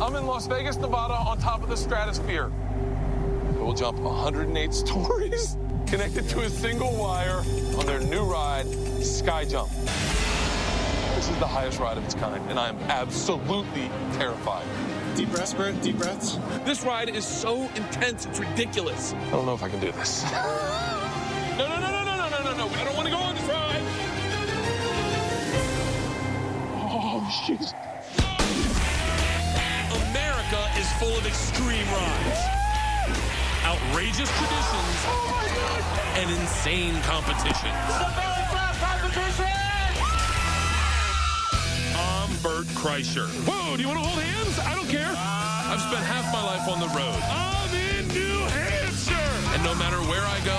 I'm in Las Vegas, Nevada, on top of the Stratosphere. I will jump 108 stories, connected to a single wire on their new ride, Sky Jump. This is the highest ride of its kind, and I am absolutely terrified. Deep breaths, Bert, deep breaths. This ride is so intense, it's ridiculous. I don't know if I can do this. No, I don't want to go on this ride. Oh, shit. America is full of extreme rides, outrageous traditions, and insane competitions. The belly flop competition! I'm Bert Kreischer. Whoa, do you want to hold hands? I don't care. I've spent half my life on the road. I'm in New Hampshire. And no matter where I go,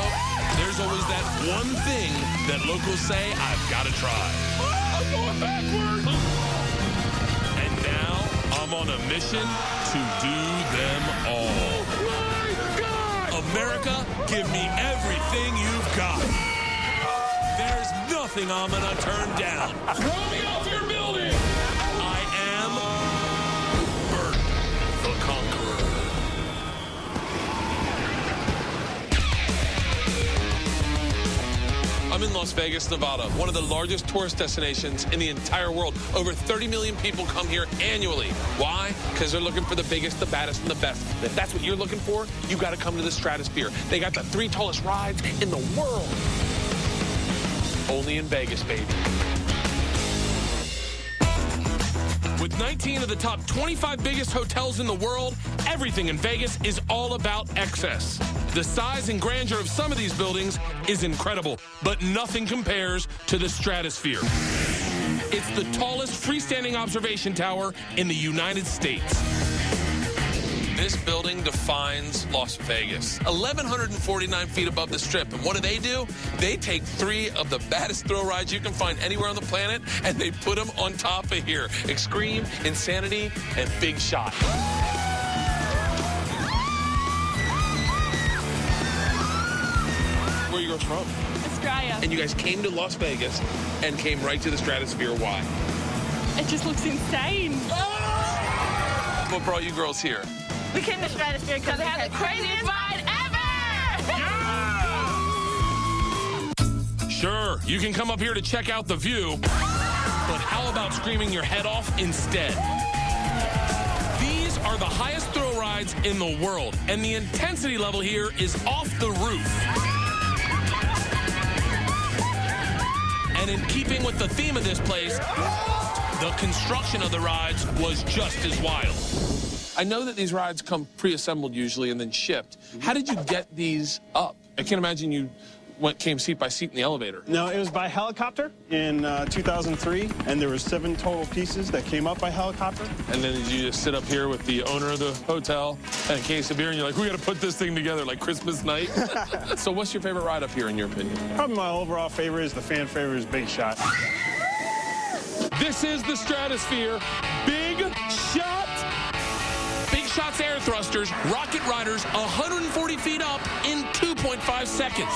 there's always that one thing that locals say I've got to try. I'm going backwards. And now I'm on a mission to do them all. Oh, my God. America, give me everything you've got. There's nothing I'm going to turn down. Throw me off your building. I am Bert the Conqueror. I'm in Las Vegas, Nevada, one of the largest tourist destinations in the entire world. Over 30 million people come here annually. Why? Because they're looking for the biggest, the baddest, and the best. If that's what you're looking for, you got to come to the Stratosphere. They got the 3 tallest rides in the world. Only in Vegas, baby. With 19 of the top 25 biggest hotels in the world, everything in Vegas is all about excess. The size and grandeur of some of these buildings is incredible, but nothing compares to the Stratosphere. It's the tallest freestanding observation tower in the United States. This building defines Las Vegas. 1,149 feet above the Strip. And what do? They take 3 of the baddest thrill rides you can find anywhere on the planet, and they put them on top of here. Extreme, Insanity, and Big Shot. Where are you guys from? Australia. And you guys came to Las Vegas and came right to the Stratosphere. Why? It just looks insane. What brought you girls here? We came to Stratosphere because they have the craziest ride ever! Sure, you can come up here to check out the view, but how about screaming your head off instead? These are the highest thrill rides in the world, and the intensity level here is off the roof. And in keeping with the theme of this place, the construction of the rides was just as wild. I know that these rides come pre-assembled usually and then shipped. How did you get these up? I can't imagine you came seat by seat in the elevator. No, it was by helicopter in 2003, and there were 7 total pieces that came up by helicopter. And then did you just sit up here with the owner of the hotel and a case of beer, and you're like, we got to put this thing together like Christmas night? So what's your favorite ride up here, in your opinion? Probably my overall favorite is the fan favorite is Big Shot. This is the Stratosphere. Big Shot. Big Shot's air thrusters, rocket riders 140 feet up in 2.5 seconds.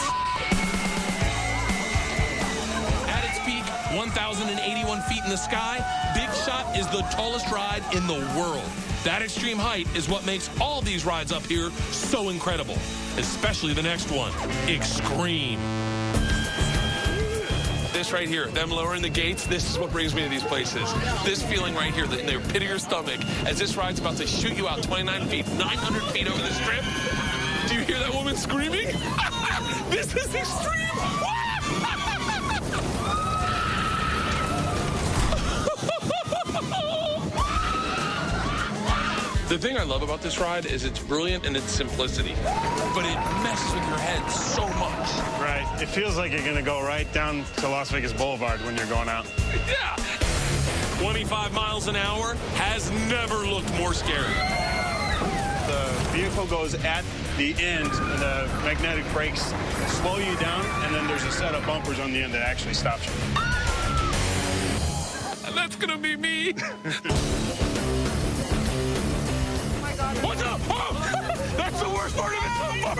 At its peak, 1,081 feet in the sky, Big Shot is the tallest ride in the world. That extreme height is what makes all these rides up here so incredible, especially the next one, Extreme. This right here, them lowering the gates, this is what brings me to these places. This feeling right here, in the pit of your stomach, as this ride's about to shoot you out 29 feet, 900 feet over the Strip. Do you hear that woman screaming? This is extreme! The thing I love about this ride is it's brilliant in its simplicity, but it messes with your head so much. Right. It feels like you're going to go right down to Las Vegas Boulevard when you're going out. Yeah. 25 miles an hour has never looked more scary. The vehicle goes at the end, and the magnetic brakes slow you down, and then there's a set of bumpers on the end that actually stops you. And that's going to be me. What's up? Oh, that's the worst part of it so far.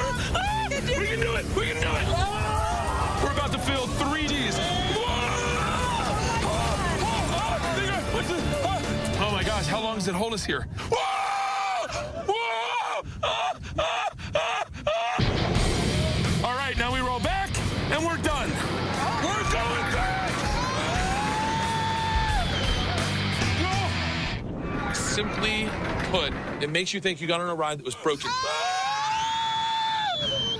We can do it. We can do it. We're about to feel 3Ds. Oh my gosh, how long does it hold us here? simply put, it makes you think you got on a ride that was broken.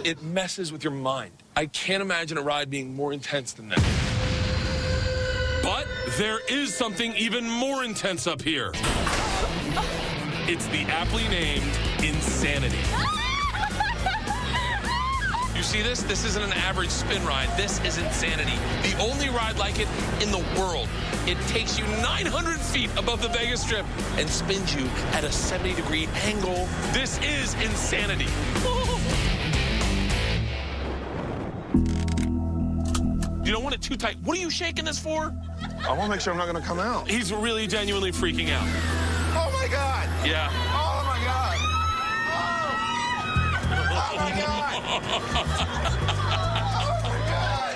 It messes with your mind. I can't imagine a ride being more intense than that. But there is something even more intense up here. It's the aptly named Insanity. You see this? This isn't an average spin ride. This is Insanity. The only ride like it in the world. It takes you 900 feet above the Vegas Strip and spins you at a 70-degree angle. This is Insanity. You don't want it too tight. What are you shaking this for? I want to make sure I'm not going to come out. He's really genuinely freaking out. Oh, my God. Yeah. Oh, my God. Oh, my God. Oh, my God.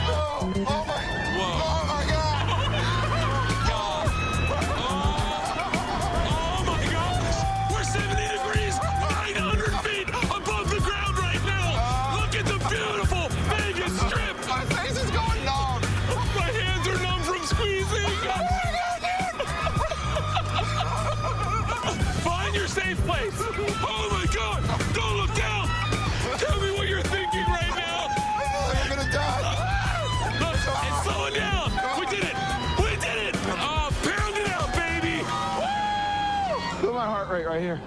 Oh, my. Whoa. Oh, my God. Oh, my gosh. We're 70 degrees, 900 feet above the ground right now. Look at the beautiful Vegas Strip. My face is going numb. My hands are numb from squeezing. Find your safe place. Oh, my God. Don't look down. Tell me what you're thinking right now. I'm going to die. Look, it's slowing down. We did it. We did it. Pound it out, baby. Feel my heart rate right here.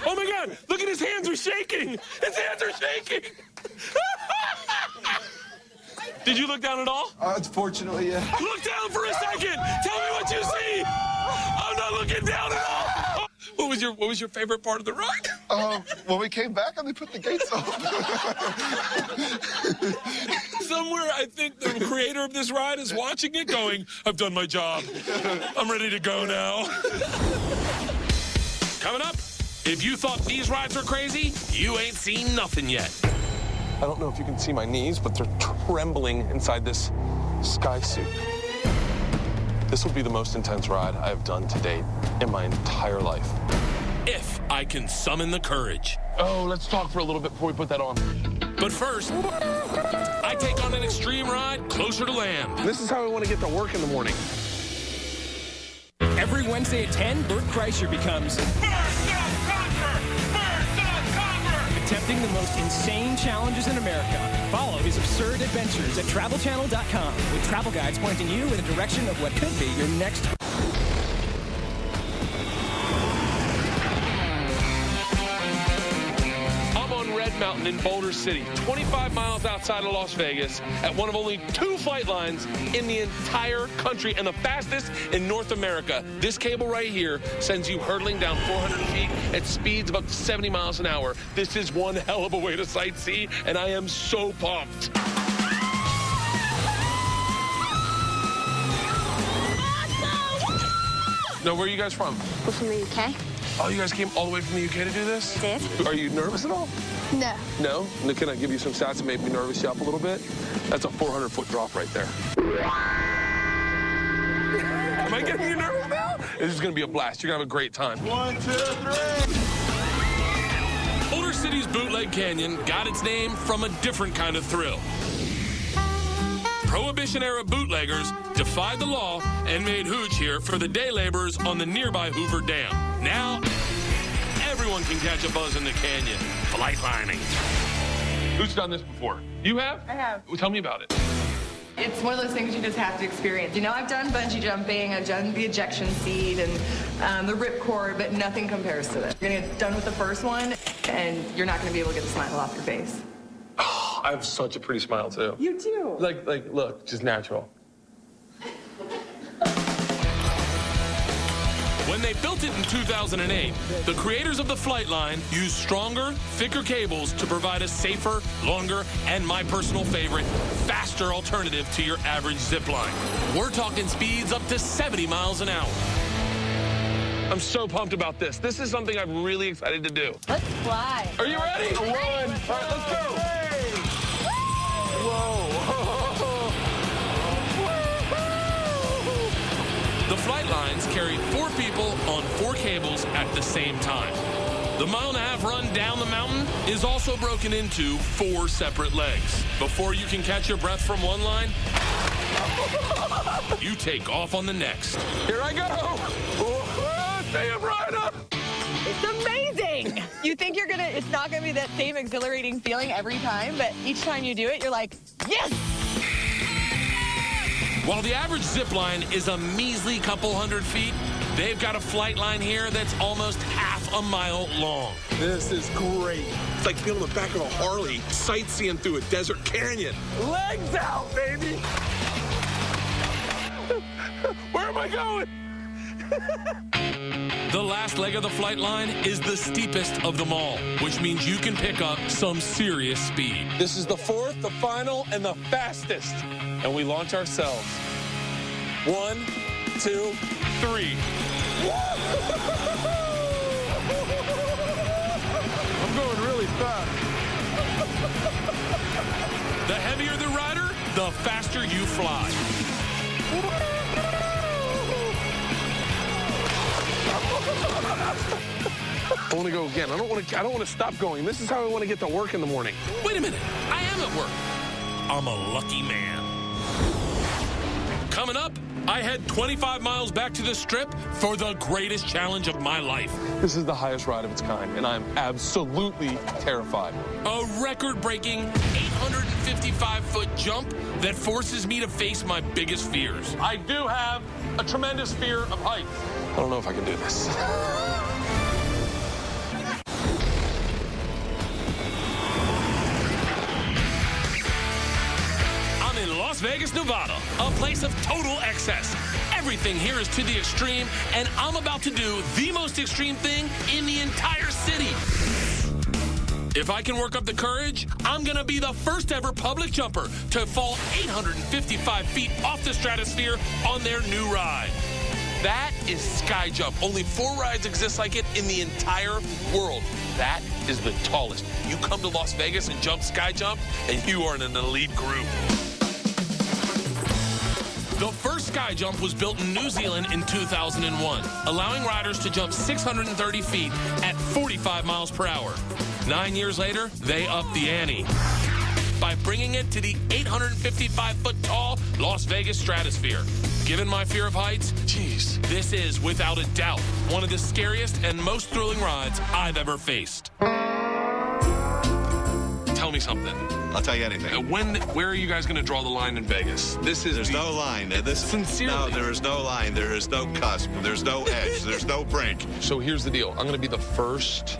Oh, my God. Look at his hands are shaking. His hands are shaking. Did you look down at all? Unfortunately, yeah. Look down for a second. Tell me what you see. I'm not looking down at all. What was your favorite part of the ride? When we came back and they put the gates open. Somewhere, I think the creator of this ride is watching it going, I've done my job. I'm ready to go now. Coming up, if you thought these rides were crazy, you ain't seen nothing yet. I don't know if you can see my knees, but they're trembling inside this sky suit. This will be the most intense ride I have done to date in my entire life. If I can summon the courage. Oh, let's talk for a little bit before we put that on. But first, I take on an extreme ride closer to land. This is how I want to get to work in the morning. Every Wednesday at 10, Bert Kreischer becomes Bert The Conqueror! Bert The Conqueror! attempting the most insane challenges in America. Follow his absurd adventures at travelchannel.com with travel guides pointing you in the direction of what could be your next. I'm on Red Mountain in Boulder City, 25 miles outside of Las Vegas, at one of only 2 flight lines in the entire country and the fastest in North America. This cable right here sends you hurtling down 400 feet at speeds of up to 70 miles an hour. This is one hell of a way to sightsee, and I am so pumped. Now, where are you guys from? We're from the UK. Oh, you guys came all the way from the UK to do this? Did. Are you nervous at all? No. No? Can I give you some stats that make me nervous you up a little bit? That's a 400-foot drop right there. Am I getting you nervous now? This is going to be a blast. You're going to have a great time. 1, 2, 3. Boulder City's Bootleg Canyon got its name from a different kind of thrill. Prohibition-era bootleggers defied the law and made hooch here for the day laborers on the nearby Hoover Dam. Now, everyone can catch a buzz in the canyon. Flight lining. Who's done this before? You have? I have. Well, tell me about it. It's one of those things you just have to experience. You know, I've done bungee jumping, I've done the ejection seat and the ripcord, but nothing compares to this. You're gonna get done with the first one, and you're not gonna be able to get the smile off your face. I have such a pretty smile, too. You do. Like, look, just natural. When they built it in 2008, the creators of the flight line used stronger, thicker cables to provide a safer, longer, and my personal favorite, faster alternative to your average zip line. We're talking speeds up to 70 miles an hour. I'm so pumped about this. This is something I'm really excited to do. Let's fly. Are you ready? 1. All right, let's go. The flight lines carry 4 people on 4 cables at the same time. The 1.5-mile run down the mountain is also broken into 4 separate legs. Before you can catch your breath from one line, you take off on the next. Here I go. damn rider! It's amazing. You think it's not gonna be that same exhilarating feeling every time, but each time you do it, you're like, yes! While the average zip line is a measly couple hundred feet, they've got a flight line here that's almost half a mile long. This is great. It's like being on the back of a Harley, sightseeing through a desert canyon. Legs out, baby! Where am I going? The last leg of the flight line is the steepest of them all, which means you can pick up some serious speed. This is the fourth, the final, and the fastest. And we launch ourselves. 1, 2, 3. I'm going really fast. The heavier the rider, the faster you fly. I want to go again. I don't want to stop going. This is how I want to get to work in the morning. Wait a minute, I am at work. I'm a lucky man. Coming up, I head 25 miles back to the Strip for the greatest challenge of my life. This is the highest ride of its kind, and I'm absolutely terrified. A record-breaking 855-foot jump that forces me to face my biggest fears. I do have a tremendous fear of heights. I don't know if I can do this. I'm in Las Vegas, Nevada, a place of total excess. Everything here is to the extreme, and I'm about to do the most extreme thing in the entire city. If I can work up the courage, I'm gonna be the first ever public jumper to fall 855 feet off the Stratosphere on their new ride. That is Sky Jump. Only 4 rides exist like it in the entire world. That is the tallest. You come to Las Vegas and jump Sky Jump, and you are in an elite group. The first Sky Jump was built in New Zealand in 2001, allowing riders to jump 630 feet at 45 miles per hour. 9 years later, they upped the ante by bringing it to the 855-foot tall Las Vegas Stratosphere. Given my fear of heights, geez, this is, without a doubt, one of the scariest and most thrilling rides I've ever faced. Tell me something. I'll tell you anything. Where are you guys going to draw the line in Vegas? There's no line. Sincerely. No, there is no line. There is no cusp. There's no edge. There's no brink. So here's the deal. I'm going to be the first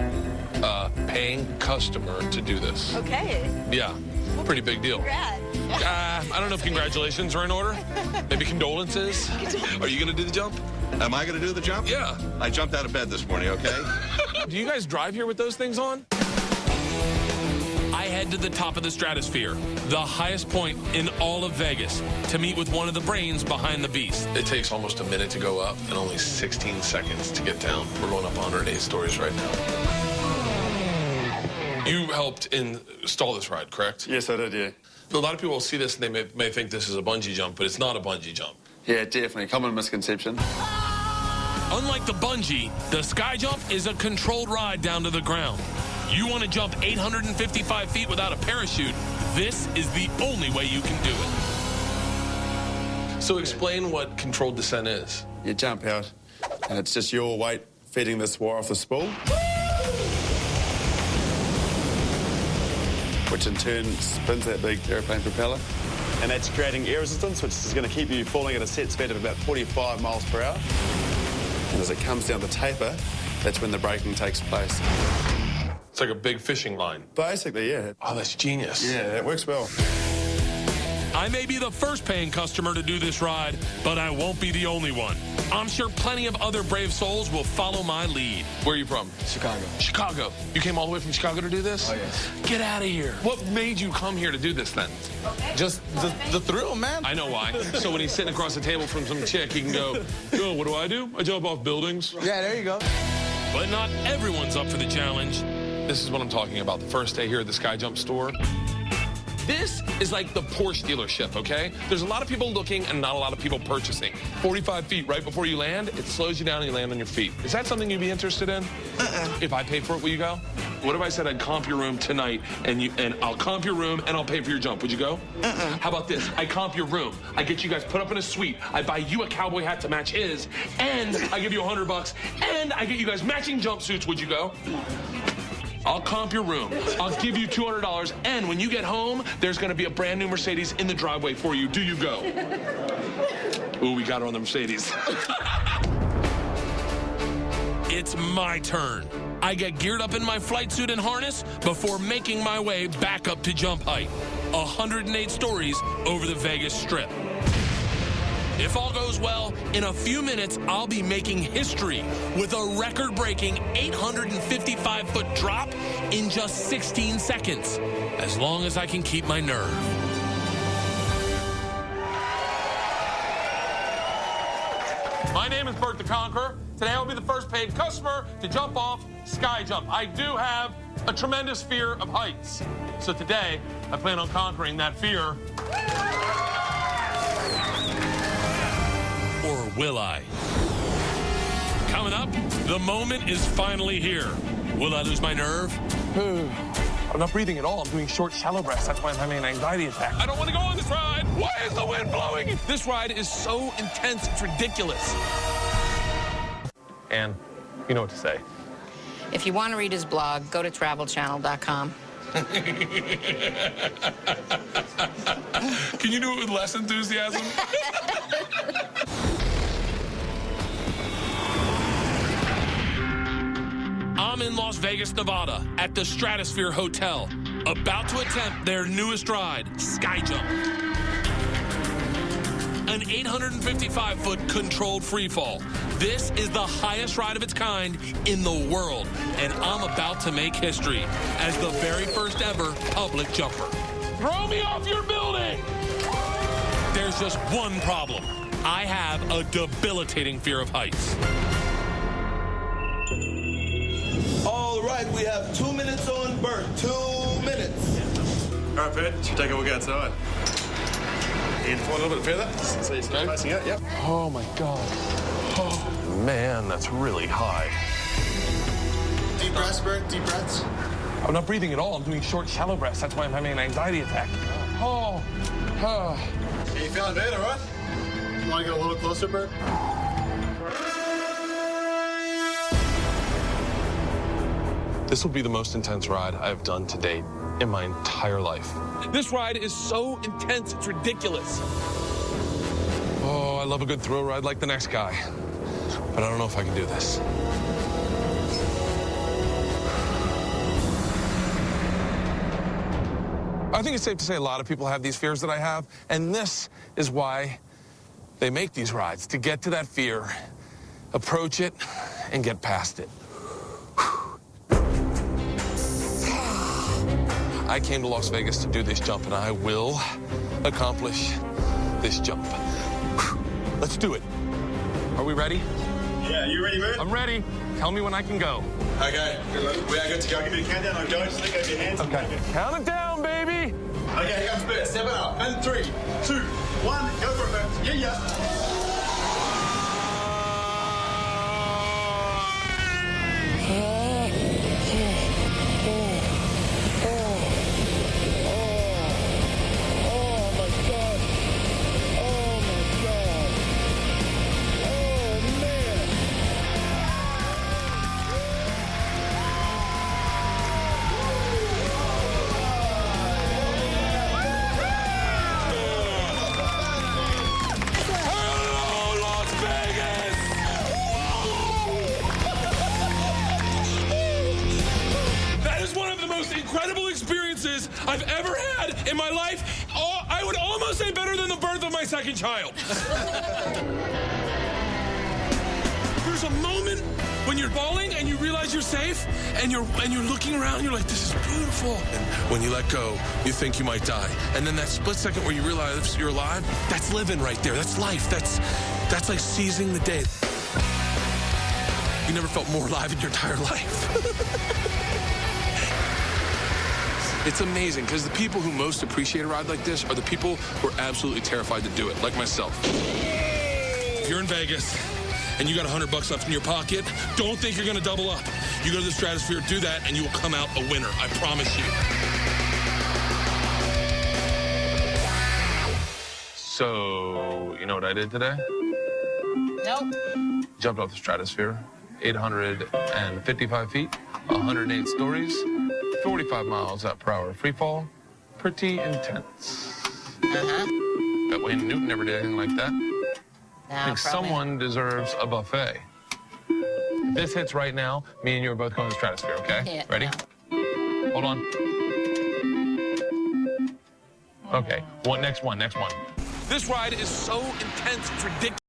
paying customer to do this. Okay. Yeah, pretty big deal. Congrats. I don't know if congratulations are in order. Maybe condolences. Are you going to do the jump? Am I going to do the jump? Yeah. I jumped out of bed this morning, okay? Do you guys drive here with those things on? I head to the top of the Stratosphere, the highest point in all of Vegas, to meet with one of the brains behind the beast. It takes almost a minute to go up and only 16 seconds to get down. We're going up 108 stories right now. You helped install this ride, correct? Yes, I did, yeah. A lot of people will see this and they may think this is a bungee jump, but it's not a bungee jump. Yeah, definitely. Common misconception. Unlike the bungee, the Sky Jump is a controlled ride down to the ground. You want to jump 855 feet without a parachute, this is the only way you can do it. So explain what controlled descent is. You jump out, and it's just your weight feeding this wire off the spool, which in turn spins that big airplane propeller. And that's creating air resistance, which is going to keep you falling at a set speed of about 45 miles per hour. And as it comes down the taper, that's when the braking takes place. It's like a big fishing line. Basically, yeah. Oh, that's genius. Yeah, it works well. I may be the first paying customer to do this ride, but I won't be the only one. I'm sure plenty of other brave souls will follow my lead. Where are you from? Chicago. Chicago. You came all the way from Chicago to do this? Oh, yes. Get out of here. What made you come here to do this then? Just the thrill, man. I know why. So when he's sitting across the table from some chick, he can go, yo, what do? I jump off buildings. Yeah, there you go. But not everyone's up for the challenge. This is what I'm talking about. The first day here at the Sky Jump store. This is like the Porsche dealership, okay? There's a lot of people looking and not a lot of people purchasing. 45 feet right before you land, it slows you down and you land on your feet. Is that something you'd be interested in? If I pay for it, will you go? What if I said I'd comp your room tonight, and I'll comp your room and I'll pay for your jump? Would you go? How about this? I comp your room. I get you guys put up in a suite. I buy you a cowboy hat to match his, and I give you $100, and I get you guys matching jumpsuits. Would you go? I'll comp your room. I'll give you $200, and when you get home, there's gonna be a brand new Mercedes in the driveway for you. Do you go? Ooh, we got her on the Mercedes. It's my turn. I get geared up in my flight suit and harness before making my way back up to jump height. 108 stories over the Vegas Strip. If all goes well, in a few minutes, I'll be making history with a record-breaking 855-foot drop in just 16 seconds, as long as I can keep my nerve. My name is Bert The Conqueror. Today I'll be the first paid customer to jump off Sky Jump. I do have a tremendous fear of heights. So today, I plan on conquering that fear. Or will I? Coming up, the moment is finally here. Will I lose my nerve? I'm not breathing at all. I'm doing short, shallow breaths. That's why I'm having an anxiety attack. I don't want to go on this ride. Why is the wind blowing? This ride is so intense, it's ridiculous. And you know what to say. If you want to read his blog, go to travelchannel.com. Can you do it with less enthusiasm? I'm in Las Vegas, Nevada, at the Stratosphere Hotel, about to attempt their newest ride, Sky Jump. An 855-foot controlled freefall. This is the highest ride of its kind in the world, and I'm about to make history as the very first ever public jumper. Throw me off your building! There's just one problem. I have a debilitating fear of heights. All right, we have 2 minutes on Bert. 2 minutes. All right, Bert, take a look outside. In for a little bit further. So you start facing out, yep. Oh, my God. Oh, man, that's really high. Deep breaths, Bert, deep breaths. I'm not breathing at all. I'm doing short, shallow breaths. That's why I'm having an anxiety attack. Oh. Are you feeling better, all right? You want to get a little closer, Bert? This will be the most intense ride I have done to date in my entire life. This ride is so intense, it's ridiculous. Oh, I love a good thrill ride like the next guy. But I don't know if I can do this. I think it's safe to say a lot of people have these fears that I have, and this is why they make these rides, to get to that fear, approach it, and get past it. I came to Las Vegas to do this jump, and I will accomplish this jump. Let's do it. Are we ready? Yeah, you ready, Bert? I'm ready. Tell me when I can go. Okay, we are good to go. I'll give you a countdown. I'll go. Just let go of your hands. Okay. Count it down, baby. Okay, here comes Bert. Step it up. And 3, 2, 1. Go for it, Bert. Yeah. Incredible experiences I've ever had in my life. Oh, I would almost say better than the birth of my second child. There's a moment when you're falling and you realize you're safe, and you're looking around, you're like, this is beautiful. And when you let go, you think you might die. And then that split second where you realize you're alive, that's living right there. That's life. That's like seizing the day. You never felt more alive in your entire life. It's amazing, because the people who most appreciate a ride like this are the people who are absolutely terrified to do it, like myself. If you're in Vegas and you got $100 left in your pocket, don't think you're going to double up. You go to the Stratosphere, do that, and you will come out a winner. I promise you. So, you know what I did today? Nope. Jumped off the Stratosphere, 855 feet, 108 stories, 45 miles per hour free fall. Pretty intense. Bet Wayne Newton never did anything like that. I think someone deserves a buffet. If this hits right now, me and you are both going to the Stratosphere, okay? Yeah, Ready? no. Hold on. Okay, next one. This ride is so intense, it's ridiculous.